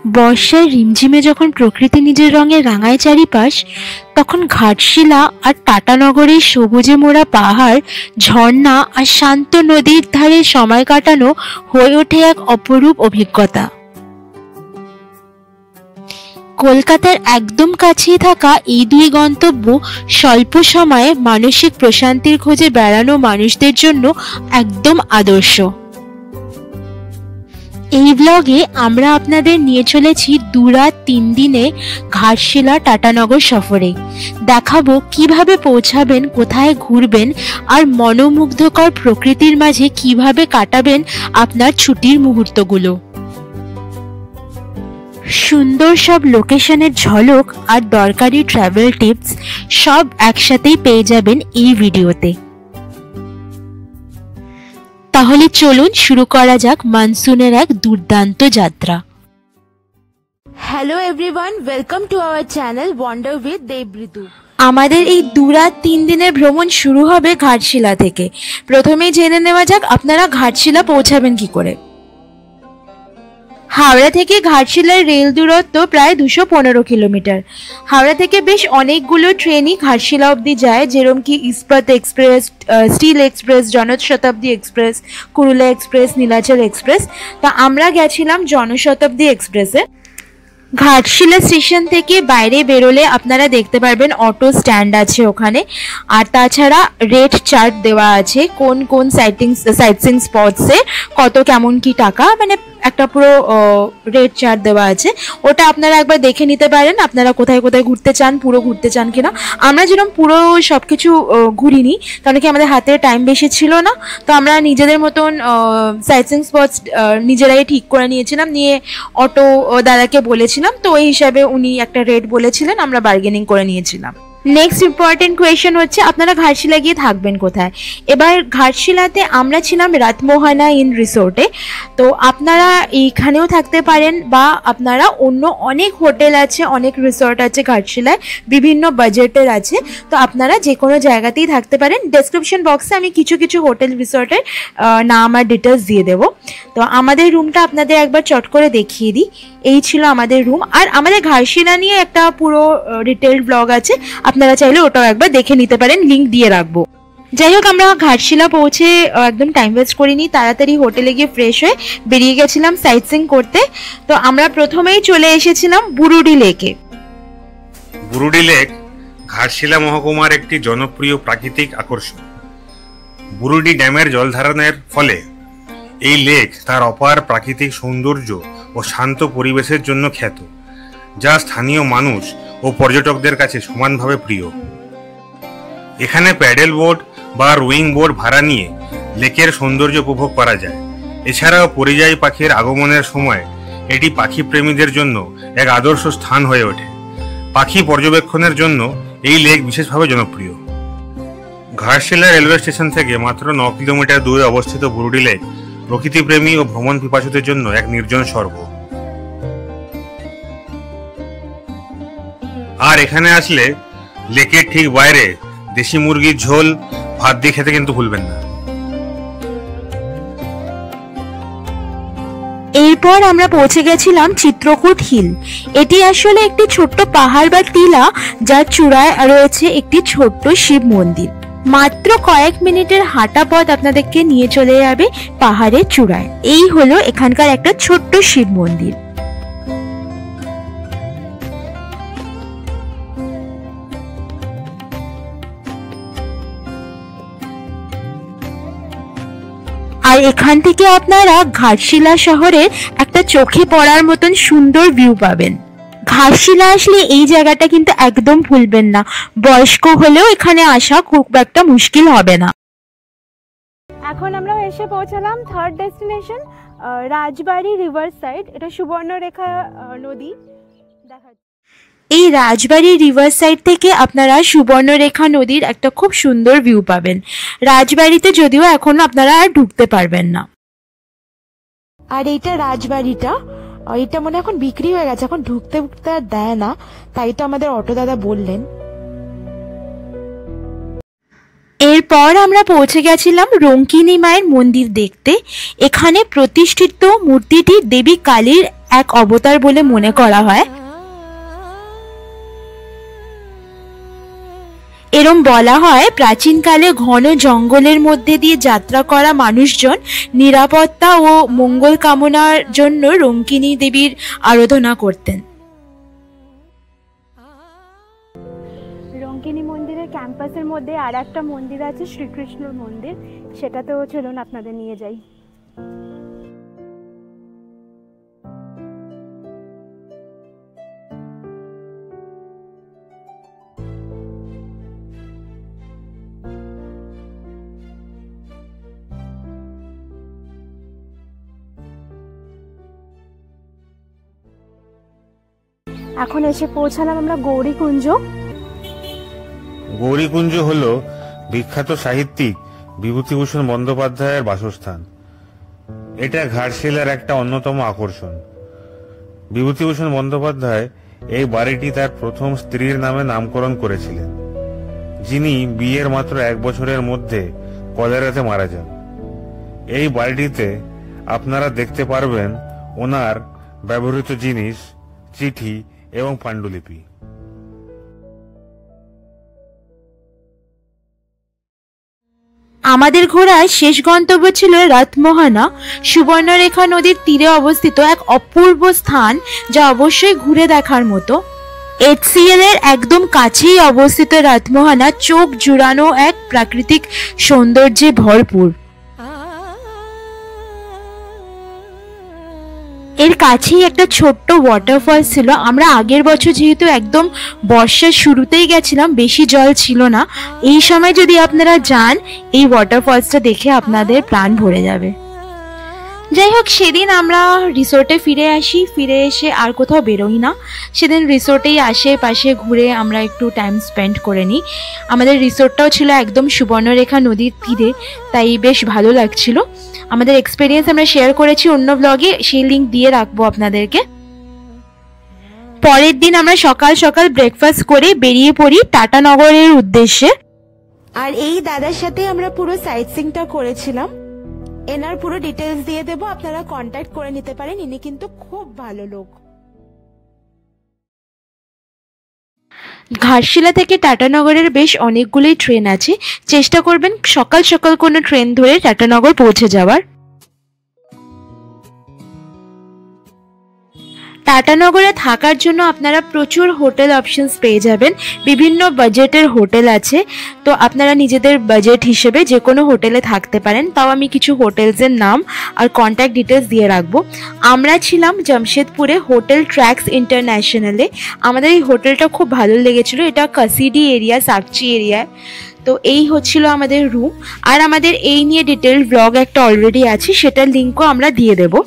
বর্ষায় রিমঝিমে যখন প্রকৃতি নিজের রঙে রাঙায় চারিপাশ, তখন ঘাটশিলা আর টাটানগরের সবুজে মোড়া পাহাড়, ঝর্ণা আর শান্ত নদীর ধারে সময় কাটানো হয়ে ওঠে এক অপরূপ অভিজ্ঞতা। কলকাতার একদম কাছেই থাকা এই দুই গন্তব্য স্বল্প সময়ে মানসিক প্রশান্তির খোঁজে বেড়ানো মানুষদের জন্য একদম আদর্শ। এই ব্লগে আমরা আপনাদের নিয়ে চলেছি 2 রাত 3 দিনে ঘাটশিলা টাটানগর সফরে। দেখাবো কিভাবে পৌঁছাবেন, কোথায় ঘুরবেন আর মনোমুগ্ধকর প্রকৃতির মাঝে কিভাবে কাটাবেন আপনার ছুটির মুহূর্তগুলো। সুন্দর সব লোকেশনের ঝলক আর দরকারি ট্রাভেল টিপস সব একসাথেই পেয়ে যাবেন এই ভিডিওতে। তাহলে চলুন শুরু করা যাক মনসুনের এক দুর্দান্ত যাত্রা। Hello everyone, welcome to our channel wonder with Debritu. আমাদের এই 2 রাত 3 দিনের ভ্রমণ শুরু হবে ঘাটশিলা থেকে। প্রথমেই জেনে নেওয়া যাক আপনারা ঘাটশিলা পৌঁছাবেন কি করে। হাওড়া থেকে ঘাটশিলার রেল দূরত্ব প্রায় 215 কিলোমিটার। হাওড়া থেকে বেশ অনেকগুলো ট্রেনই ঘাটশিলা অবধি যায়, যেরকম কি Ispat express, steel express, Janshatabdi express, Kurla express, Nilachal express. তা আমরা গেছিলাম জনশতাব্দী এক্সপ্রেসে। ঘাটশিলা স্টেশন থেকে বাইরে বেরোলে আপনারা দেখতে পারবেন অটো স্ট্যান্ড আছে ওখানে, আর তাছাড়া রেট চার্ট দেওয়া আছে কোন কোন সাইটসিং স্পটসে কত কেমন কি টাকা, মানে একটা পুরো রেট চার্ট দেওয়া আছে। ওটা আপনারা একবার দেখে নিতে পারেন আপনারা কোথায় কোথায় ঘুরতে চান, পুরো ঘুরতে চান কিনা। আমরা যেরকম পুরো সব কিছু ঘুরিনি, কারণ কি আমাদের হাতে টাইম বেশি ছিল না, তো আমরা নিজেদের মতন সাইটসিং স্পটস নিজেরাই ঠিক করে নিয়েছিলাম। নিয়ে অটো দাদাকে বলেছিলাম, তো ওই হিসাবে উনি একটা রেট বলেছিলেন, আমরা বার্গেনিং করে নিয়েছিলাম। নেক্সট ইম্পর্টেন্ট কোয়েশ্চেন হচ্ছে আপনারা ঘাটশিলা গিয়ে থাকবেন কোথায়। এবার ঘাটশিলাতে আমরা ছিলাম রাতমোহনা ইন রিসোর্টে, তো আপনারা এইখানেও থাকতে পারেন বা আপনারা অন্য অনেক হোটেল আছে, অনেক রিসোর্ট আছে ঘাটশিলায়, বিভিন্ন বাজেটের আছে, তো আপনারা যে কোনো জায়গাতেই থাকতে পারেন। ডেসক্রিপশন বক্সে আমি কিছু কিছু হোটেল রিসোর্টের নাম আর ডিটেলস দিয়ে দেবো। তো আমাদের রুমটা আপনাদের একবার চট করে দেখিয়ে দিই। এই ছিল আমাদের রুম, আর আমাদের ঘাটশিলা নিয়ে একটা পুরো ডিটেলড ব্লগ আছে, আপনারা চাইলে ওটাও একবার দেখে নিতে পারেন, লিঙ্ক দিয়ে রাখবো। যাই হোক, আমরা ঘাটশিলা পৌঁছে একদম টাইম ওয়েস্ট করিনি, তাড়াতাড়ি হোটেলে গিয়ে ফ্রেশ হয়ে বেরিয়ে গেছিলাম সাইটসিং করতে। তো আমরা প্রথমেই চলে এসেছিলাম বুরুডি লেকে। বুরুডি লেক ঘাটশিলা মহকুমার একটি জনপ্রিয় প্রাকৃতিক আকর্ষণ। বুরুডি ড্যামের জলধারণের ফলে এই লেক তার অপার প্রাকৃতিক সৌন্দর্য ও শান্ত পরিবেশের জন্য খ্যাত, যা স্থানীয় মানুষ ও পর্যটকদের কাছে সমানভাবে প্রিয়। এখানে প্যাডেল বোট বা রোয়িং বোট ভাড়া নিয়ে লেকের সৌন্দর্য উপভোগ করা যায়। এছাড়াও পরিযায়ী পাখির আগমনের সময় এটি পাখি প্রেমীদের জন্য এক আদর্শ স্থান হয়ে ওঠে। পাখি পর্যবেক্ষণের জন্য এই লেক বিশেষভাবে জনপ্রিয়। ঘাটশিলা রেলওয়ে স্টেশন থেকে মাত্র 9 কিলোমিটার দূরে অবস্থিত বুরুডি লেক প্রকৃতিপ্রেমী ও ভ্রমণ পিপাসুদের জন্য এক নির্জন স্বর্গ। আর এখানে আসলে লেকের ঠিক বাইরে দেশি মুরগির ঝোল ভাত দিয়ে খেতে কিন্তু ভুলবেন না। এরপর আমরা পৌঁছে গেছিলাম চিত্রকূট হিল। এটি আসলে একটি ছোট্ট পাহাড় বা টিলা, যার চূড়ায় রয়েছে একটি ছোট্ট শিব মন্দির। মাত্র কয়েক মিনিটের হাঁটা পথ আপনাদেরকে নিয়ে চলে যাবে পাহাড়ের চূড়ায়। এই হলো এখানকার একটা ছোট্ট শিব মন্দির। আর এখান থেকে আপনারা ঘাটশিলা শহরের একটা চোখে পড়ার মতন সুন্দর ভিউ পাবেন। ঘাটশিলা আসলে এই জায়গাটা কিন্তু একদম ভুলবেন না, বয়স্ক হলেও এখানে আসা খুব একটা মুশকিল হবে না। এখন আমরা এসে পৌঁছালাম থার্ড ডেস্টিনেশন, রাজবাড়ি রিভার সাইড। এটা সুবর্ণরেখা নদী দেখা। এই রাজবাড়ি রিভার সাইড থেকে আপনারা সুবর্ণরেখা নদীর একটা খুব সুন্দর ভিউ পাবেন। রাজবাড়িতে যদিও এখনো আপনারা আর ঢুকতে পারবেন না। আর এইটা রাজবাড়িটা, এটা মনে এখন বিক্রি হয়ে গেছে, এখন ঢুকতে আর দেয় না, তাই তো আমাদের অটো দাদা বললেন। এরপর আমরা পৌঁছে গেছিলাম রঙ্কিনী মায়ের মন্দির দেখতে। এখানে প্রতিষ্ঠিত মূর্তিটি দেবী কালীর এক অবতার বলে মনে করা হয়। এরম বলা হয় প্রাচীনকালে ঘন জঙ্গলের মধ্যে দিয়ে যাত্রা করা মানুষজন নিরাপত্তা ও মঙ্গল কামনার জন্য রঙ্কিনী দেবীর আরাধনা করতেন। রঙ্কিনী মন্দিরের ক্যাম্পাসের মধ্যে আর একটা মন্দির আছে, শ্রীকৃষ্ণর মন্দির, সেটাতেও চলুন আপনাদের নিয়ে যাই। এখন এসে পৌঁছালাম আমরা গৌরীকুঞ্জ। গৌরীকুঞ্জ হল বিখ্যাত সাহিত্যিক বিভূতিভূষণ বন্দ্যোপাধ্যায়ের বাসস্থান। এটা ঘাটশিলার একটা অন্যতম আকর্ষণ। বিভূতিভূষণ বন্দ্যোপাধ্যায় এই বাড়িটি তার প্রথম স্ত্রীর নামে নামকরণ করেছিলেন, যিনি বিয়ের মাত্র 1 বছরের মধ্যে কলেরাতে মারা যান। এই বাড়িটিতে আপনারা দেখতে পারবেন ওনার ব্যবহৃত জিনিস, চিঠি এবং পাণ্ডুলিপি। আমাদের ঘোরার শেষ গন্তব্য ছিল রাতমোহনা, সুবর্ণরেখা নদীর তীরে অবস্থিত এক অপূর্ব স্থান, যা অবশ্যই ঘুরে দেখার মতো। HCL এর একদম কাছেই অবস্থিত রাতমোহনা চোখ জুড়ানো এক প্রাকৃতিক সৌন্দর্যে ভরপুর। এর কাছেই একটা ছোট্ট ওয়াটারফল ছিল। আমরা আগের বছর যেহেতু একদম বর্ষার শুরুতেই গেছিলাম, বেশি জল ছিল না। এই সময় যদি আপনারা যান, এই ওয়াটারফলসটা দেখে আপনাদের প্রাণ ভরে যাবে। যাই হোক, সেদিন আমরা রিসোর্টে ফিরে আসি। ফিরে এসে আর কোথাও বেরোই না, সেদিন রিসোর্টেই আশেপাশে ঘুরে আমরা একটু টাইম স্পেন্ড করে নিই। আমাদের রিসোর্টটাও ছিল একদম সুবর্ণরেখা নদীর তীরে, তাই বেশ ভালো লাগছিল। আমাদের এক্সপিরিয়েন্স আমরা শেয়ার করেছি অন্য ব্লগে, সেই লিঙ্ক দিয়ে রাখবো আপনাদেরকে। পরের দিন আমরা সকাল সকাল ব্রেকফাস্ট করে বেরিয়ে পড়ি টাটানগরের উদ্দেশ্যে। আর এই দাদার সাথে আমরা পুরো সাইট সিইংটা করেছিলাম। এনার পুরো ডিটেলস দিয়ে দেবো, আপনারা কন্ট্যাক্ট করে নিতে পারেন। ইনি কিন্তু খুব ভালো লোক। ঘাটশিলা থেকে টাটানগরের বেশ অনেকগুলোই ট্রেন আছে, চেষ্টা করবেন সকাল সকাল কোনো ট্রেন ধরে টাটানগর পৌঁছে যাওয়ার। টাটানগরে থাকার জন্য আপনারা প্রচুর হোটেল অপশনস পেয়ে যাবেন। বিভিন্ন বাজেটের হোটেল আছে, তো আপনারা নিজেদের বাজেট হিসেবে যে কোনো হোটেলে থাকতে পারেন। তাও আমি কিছু হোটেলসের নাম আর কন্ট্যাক্ট ডিটেলস দিয়ে রাখবো। আমরা ছিলাম জামশেদপুরে হোটেল ট্র্যাক্স ইন্টারন্যাশনালে। আমাদের এই হোটেলটা খুব ভালো লেগেছিল। এটা কাসিডি এরিয়া, সাকচি এরিয়ায়। তো এই হচ্ছিল আমাদের রুম। আর আমাদের এই নিয়ে ডিটেল ব্লগ একটা অলরেডি আছে, সেটার লিঙ্কও আমরা দিয়ে দেবো।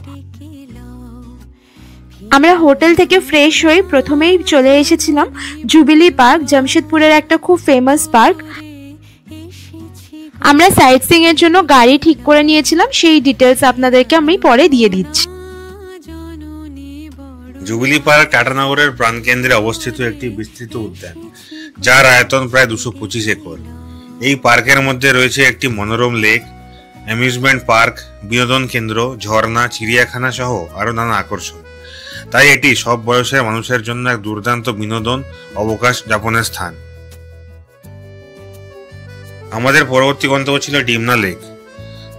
আমরা হোটেল থেকে ফ্রেশ হয়ে প্রথমেই চলে এসেছিলাম জুবিলি পার্ক, জামশেদপুরের একটা খুব ফেমাস পার্ক। আমরা সাইট সিইং এর জন্য গাড়ি ঠিক করে নিয়েছিলাম, সেই ডিটেলস আপনাদেরকে আমি পরে দিয়ে দিচ্ছি। জুবিলি পার্ক টাটানগরের প্রাণকেন্দ্রে অবস্থিত একটি বিস্তৃত উদ্যান, যার আয়তন প্রায় 225 একর। এই পার্কের মধ্যে রয়েছে একটি মনোরম লেক, অ্যামিউজমেন্ট পার্ক, বিনোদন কেন্দ্র, ঝর্ণা, চিড়িয়াখানা সহ আরো নানা আকর্ষণ। তাই এটি সব বয়সের মানুষের জন্য এক দুর্দান্ত বিনোদন অবকাশ যাপনের স্থান। আমাদের পরবর্তী গন্তব্য ছিল ডিমনা লেক।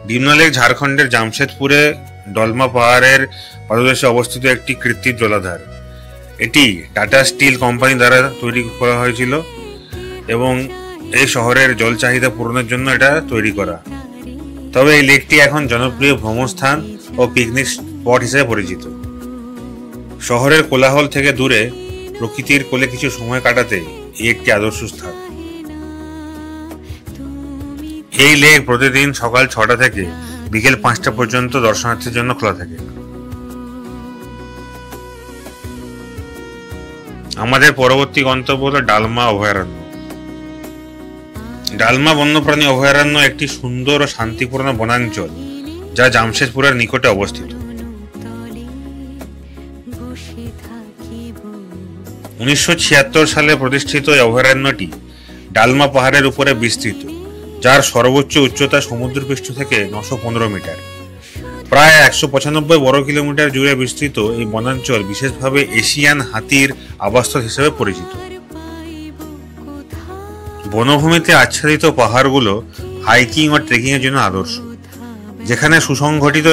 ডিমনা লেক ঝাড়খণ্ডের জামশেদপুরে ডলমা পাহাড়ের পাদদেশে অবস্থিত একটি কৃত্রিম জলাধার। এটি টাটা স্টিল কোম্পানি দ্বারা তৈরি করা হয়েছিল এবং এই শহরের জল চাহিদা পূরণের জন্য এটা তৈরি করা। তবে এই লেকটি এখন জনপ্রিয় ভ্রমণস্থান ও পিকনিক স্পট হিসেবে পরিচিত। শহরের কোলাহল থেকে দূরে প্রকৃতির কোলে কিছু সময় কাটাতে এই একটি আদর্শ স্থান। এই লেক প্রতিদিন সকাল 6টা থেকে বিকেল 5টা পর্যন্ত দর্শনার্থীর জন্য খোলা থাকে। আমাদের পরবর্তী গন্তব্য হল ডালমা অভয়ারণ্য। ডালমা বন্যপ্রাণী অভয়ারণ্য একটি সুন্দর ও শান্তিপূর্ণ বনাঞ্চল, যা জামশেদপুরের নিকটে অবস্থিত। 1976 সালে প্রতিষ্ঠিত এই অভয়ারণ্যটি ডালমা পাহাড়ের উপরে বিস্তৃত, যার সর্বোচ্চ উচ্চতা সমুদ্রপৃষ্ঠ থেকে 915 মিটার। প্রায় 195 বর্গ কিলোমিটার জুড়ে বিস্তৃত এই বনাঞ্চল বিশেষভাবে এশিয়ান হাতির আবাসস্থল হিসেবে পরিচিত। বনভূমিতে আচ্ছাদিত পাহাড়গুলো হাইকিং ও ট্রেকিং এর জন্য আদর্শ, যেখানে সুসংগঠিত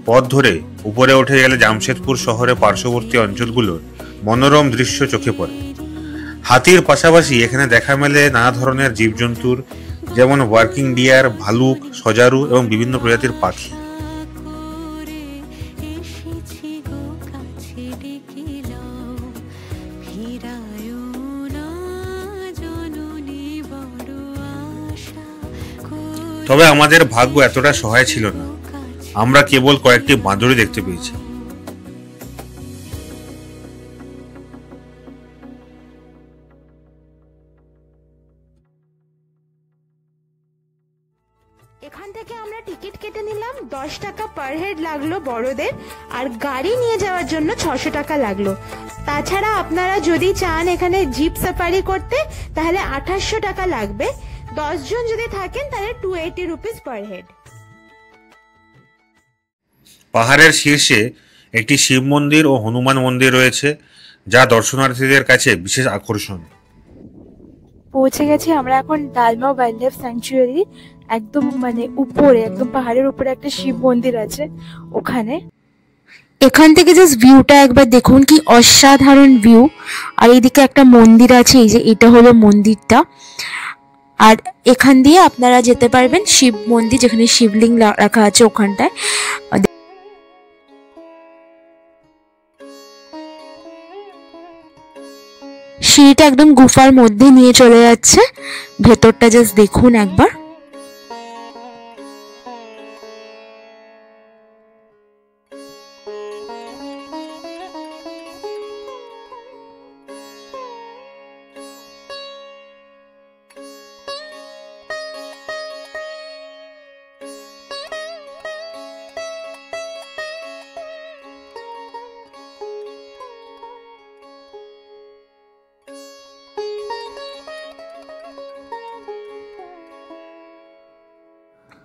পথ ধরে উপরে উঠে গেলে জামশেদপুর শহরের পার্শ্ববর্তী অঞ্চলগুলোর মনোরম দৃশ্য চোখে পড়ে। হাতির পাশাপাশি এখানে দেখা মেলে নানা ধরনের জীবজন্তুর, যেমন ওয়ার্কিং ডিয়ার, ভালুক, সজারু এবং বিভিন্ন প্রজাতির পাখি। তবে আমাদের ভাগ্য এতটা সহায় ছিল না, আমরা কেবল কয়েকটি বাঁদরই দেখতে পেয়েছি। এখান থেকে আমরা টিকিট কেটে নিলাম, 10 টাকা পার হেড লাগলো বড়দের, আর গাড়ি নিয়ে যাওয়ার জন্য 600 টাকা লাগলো। তাছাড়া আপনারা যদি চান এখানে জিপ সাফারি করতে তাহলে 2800 টাকা লাগবে। 10 জন যদি থাকেন তাহলে 280 রুপিস পার হেড। পাহাড়ের শীর্ষে একটি শিব মন্দির ও হনুমান মন্দির রয়েছে, যা দর্শনার্থীদের কাছে বিশেষ আকর্ষণ। পৌঁছে গেছি আমরা এখন ডালমা ওয়াইল্ড লাইফ স্যাংচুয়ারি, একদম উপরে, একদম পাহাড়ের উপরে একটা শিব মন্দির আছে ওখানে। এখান থেকে জাস্ট ভিউটা একবার দেখুন, কি অসাধারণ ভিউ। আর এইদিকে একটা মন্দির আছে, এই যে এটা হলো মন্দিরটা। আর এখান দিয়ে আপনারা যেতে পারবেন শিব মন্দির, যেখানে শিবলিঙ্গ রাখা আছে ওখানটায়। সিঁড়িটা একদম গুফার মধ্যে নিয়ে চলে যাচ্ছে, ভেতরটা জাস্ট দেখুন একবার।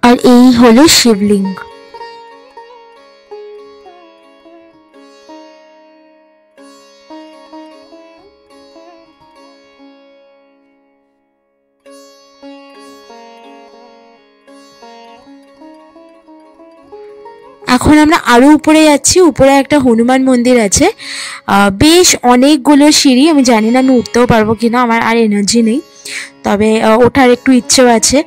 আর এই হলো শিবলিঙ্গ। এখন আমরা আরো উপরে যাচ্ছি, উপরে একটা হনুমান মন্দির আছে। বেশ অনেকগুলো সিঁড়ি, আমি জানি না আমি উঠতেও পারবো কিনা, আমার আর এনার্জি নেই, তবে ওঠার একটু ইচ্ছেও আছে।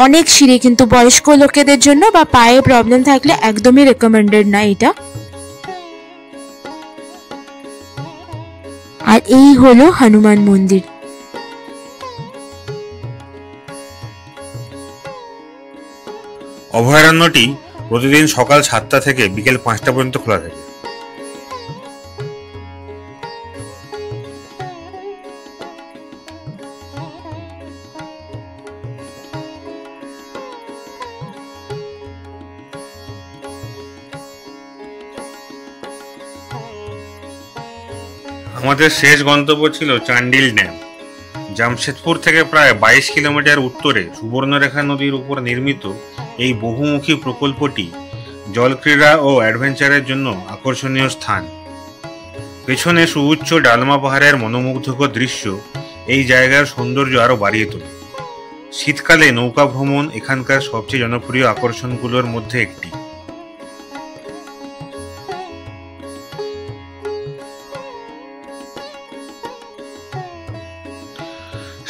অনেক সিঁড়ি, কিন্তু বয়স্ক লোকেদের জন্য বা পায়ে প্রবলেম থাকলে একদমই রেকমেন্ডেড না এটা। আর এই হলো হনুমান মন্দির। অভয়ারণ্যটি প্রতিদিন সকাল 7টা থেকে বিকেল 5টা পর্যন্ত খোলা থাকে। আমাদের শেষ গন্তব্য ছিল চান্ডিল ড্যাম। জামশেদপুর থেকে প্রায় 22 কিলোমিটার উত্তরে সুবর্ণরেখা নদীর উপর নির্মিত এই বহুমুখী প্রকল্পটি জলক্রীড়া ও অ্যাডভেঞ্চারের জন্য আকর্ষণীয় স্থান। পেছনে সুউচ্চ ডালমা পাহাড়ের মনোমুগ্ধকর দৃশ্য এই জায়গার সৌন্দর্য আরো বাড়িয়ে তোলে। শীতকালে নৌকা ভ্রমণ এখানকার সবচেয়ে জনপ্রিয় আকর্ষণগুলোর মধ্যে একটি।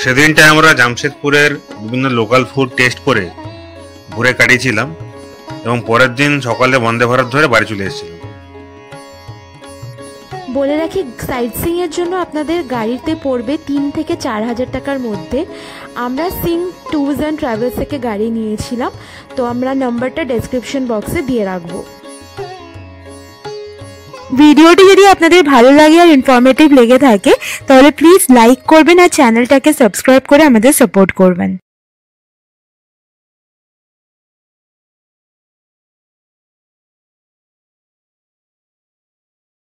সেদিনটা আমরা জামশেদপুরের বিভিন্ন লোকাল ফুড টেস্ট করে ঘুরে কাটিয়েছিলাম এবং পরের দিন সকালে বন্দে ভারত ধরে বাড়ি চলে এসেছিলাম। বলে রাখি, সাইট সিইং এর জন্য আপনাদের গাড়িতে পড়বে 3 থেকে 4 হাজার টাকার মধ্যে। আমরা সিং ট্যুরস অ্যান্ড ট্রাভেলস থেকে গাড়ি নিয়েছিলাম, তো আমরা নাম্বারটা ডেসক্রিপশন বক্সে দিয়ে রাখবো। ভিডিওটি যদি আপনাদের ভালো লাগে আর ইনফরমেটিভ লেগে থাকে তাহলে প্লিজ লাইক করবেন আর চ্যানেলটাকে সাবস্ক্রাইব করে আমাদের সাপোর্ট করবেন।